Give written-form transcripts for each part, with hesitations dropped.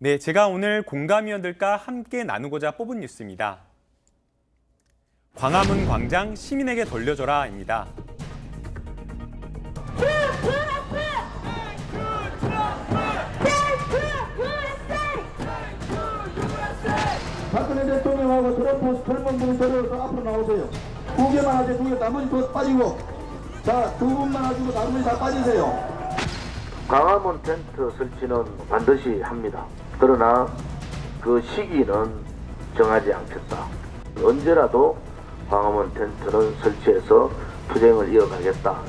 네, 제가 오늘 공감위원들과 함께 나누고자 뽑은 뉴스입니다. 광화문 광장 시민에게 돌려줘라입니다. 박근혜 대통령하고 트럼프 설문분이 들어서 앞으로 나오세요. 두 개만 하세요. 두 개, 나머지 더 빠지고. 자, 두 분만 하시고 나머지 다 빠지세요. 광화문 텐트 설치는 반드시 합니다. 그러나 그 시기는 정하지 않겠다. 언제라도 광화문 텐트를 설치해서 투쟁을 이어가겠다.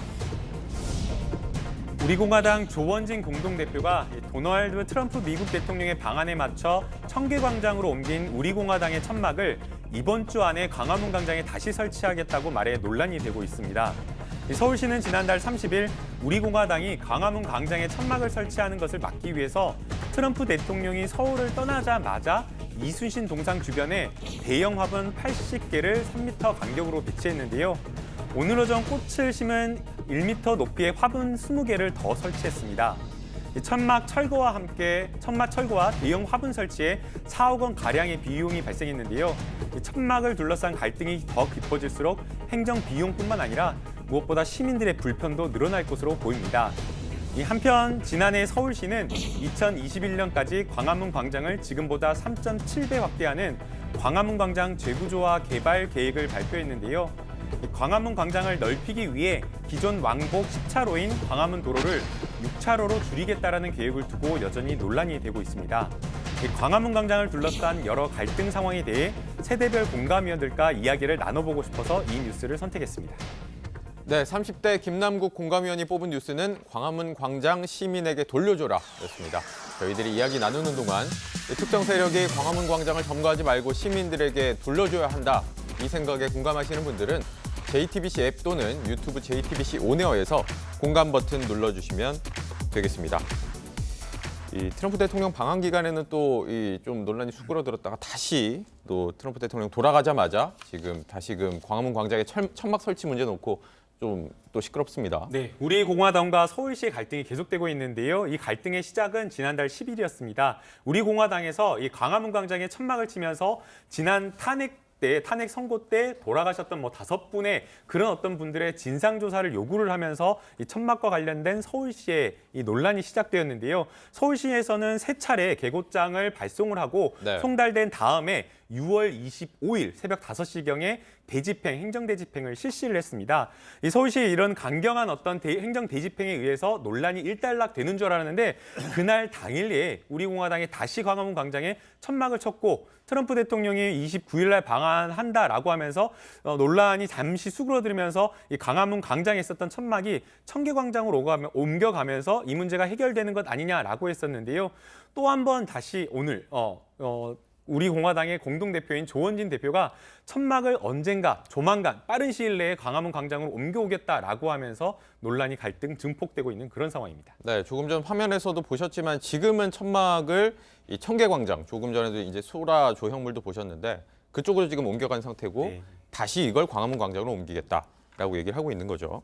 우리공화당 조원진 공동대표가 도널드 트럼프 미국 대통령의 방안에 맞춰 청계광장으로 옮긴 우리공화당의 천막을 이번 주 안에 광화문 광장에 다시 설치하겠다고 말해 논란이 되고 있습니다. 서울시는 지난달 30일 우리공화당이 광화문 광장에 천막을 설치하는 것을 막기 위해서 트럼프 대통령이 서울을 떠나자마자 이순신 동상 주변에 대형 화분 80개를 3m 간격으로 배치했는데요. 오늘 오전 꽃을 심은 1m 높이의 화분 20개를 더 설치했습니다. 천막 철거와 대형 화분 설치에 4억 원 가량의 비용이 발생했는데요. 천막을 둘러싼 갈등이 더 깊어질수록 행정 비용뿐만 아니라 무엇보다 시민들의 불편도 늘어날 것으로 보입니다. 한편 지난해 서울시는 2021년까지 광화문 광장을 지금보다 3.7배 확대하는 광화문 광장 재구조화 개발 계획을 발표했는데요. 광화문 광장을 넓히기 위해 기존 왕복 10차로인 광화문 도로를 6차로로 줄이겠다라는 계획을 두고 여전히 논란이 되고 있습니다. 광화문 광장을 둘러싼 여러 갈등 상황에 대해 세대별 공감위원들과 이야기를 나눠보고 싶어서 이 뉴스를 선택했습니다. 네, 30대 김남국 공감위원이 뽑은 뉴스는 광화문 광장 시민에게 돌려줘라 였습니다. 저희들이 이야기 나누는 동안 특정 세력이 광화문 광장을 점거하지 말고 시민들에게 돌려줘야 한다. 이 생각에 공감하시는 분들은 JTBC 앱 또는 유튜브 JTBC 온에어에서 공감 버튼 눌러주시면 되겠습니다. 이 트럼프 대통령 방한 기간에는 또 좀 논란이 수그러들었다가 다시 또 트럼프 대통령 돌아가자마자 다시금 광화문 광장에 천막 설치 문제 놓고 좀 또 시끄럽습니다. 네, 우리공화당과 서울시의 갈등이 계속되고 있는데요. 이 갈등의 시작은 지난달 10일이었습니다. 우리공화당에서 이 광화문 광장에 천막을 치면서 지난 탄핵 선고 때 돌아가셨던 5분의 그런 어떤 분들의 진상조사를 요구를 하면서 이 천막과 관련된 서울시의 이 논란이 시작되었는데요. 서울시에서는 3차례 계곡장을 발송을 하고 송달된 다음에 6월 25일 새벽 5시경에 행정 대집행을 실시를 했습니다. 이 서울시의 이런 강경한 어떤 행정 대집행에 의해서 논란이 일단락되는 줄 알았는데 그날 당일에 우리공화당이 다시 광화문 광장에 천막을 쳤고 트럼프 대통령이 29일 날 방한한다라고 하면서 논란이 잠시 수그러들면서 이 광화문 광장에 있었던 천막이 청계광장으로 옮겨가면서 이 문제가 해결되는 것 아니냐라고 했었는데요. 또 한 번 다시 오늘 우리공화당의 공동대표인 조원진 대표가 천막을 언젠가 조만간 빠른 시일 내에 광화문 광장으로 옮겨오겠다라고 하면서 논란이 갈등 증폭되고 있는 그런 상황입니다. 네, 조금 전 화면에서도 보셨지만 지금은 천막을 이 청계광장, 조금 전에도 이제 소라 조형물도 보셨는데 그쪽으로 지금 옮겨간 상태고 다시 이걸 광화문 광장으로 옮기겠다라고 얘기를 하고 있는 거죠.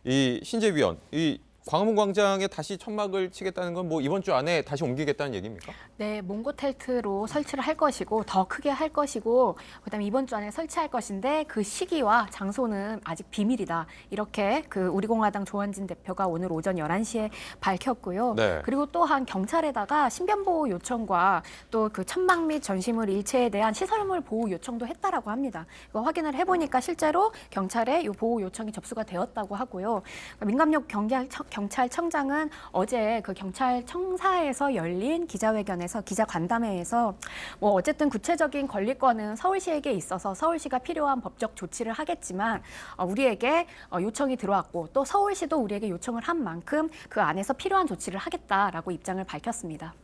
이 신재 위원, 이 광화문 광장에 다시 천막을 치겠다는 건 이번 주 안에 다시 옮기겠다는 얘기입니까? 네, 몽고 텔트로 설치를 할 것이고 더 크게 할 것이고 그다음에 이번 주 안에 설치할 것인데 그 시기와 장소는 아직 비밀이다. 이렇게 우리공화당 조원진 대표가 오늘 오전 11시에 밝혔고요. 네. 그리고 또한 경찰에다가 신변보호 요청과 또 그 천막 및 전시물 일체에 대한 시설물 보호 요청도 했다라고 합니다. 이거 확인을 해보니까 실제로 경찰에 이 보호 요청이 접수가 되었다고 하고요. 민감역 경찰청장은 어제 그 경찰청사에서 열린 기자회견에서 기자간담회에서 어쨌든 구체적인 권리권은 서울시에게 있어서 서울시가 필요한 법적 조치를 하겠지만 우리에게 요청이 들어왔고 또 서울시도 우리에게 요청을 한 만큼 그 안에서 필요한 조치를 하겠다라고 입장을 밝혔습니다.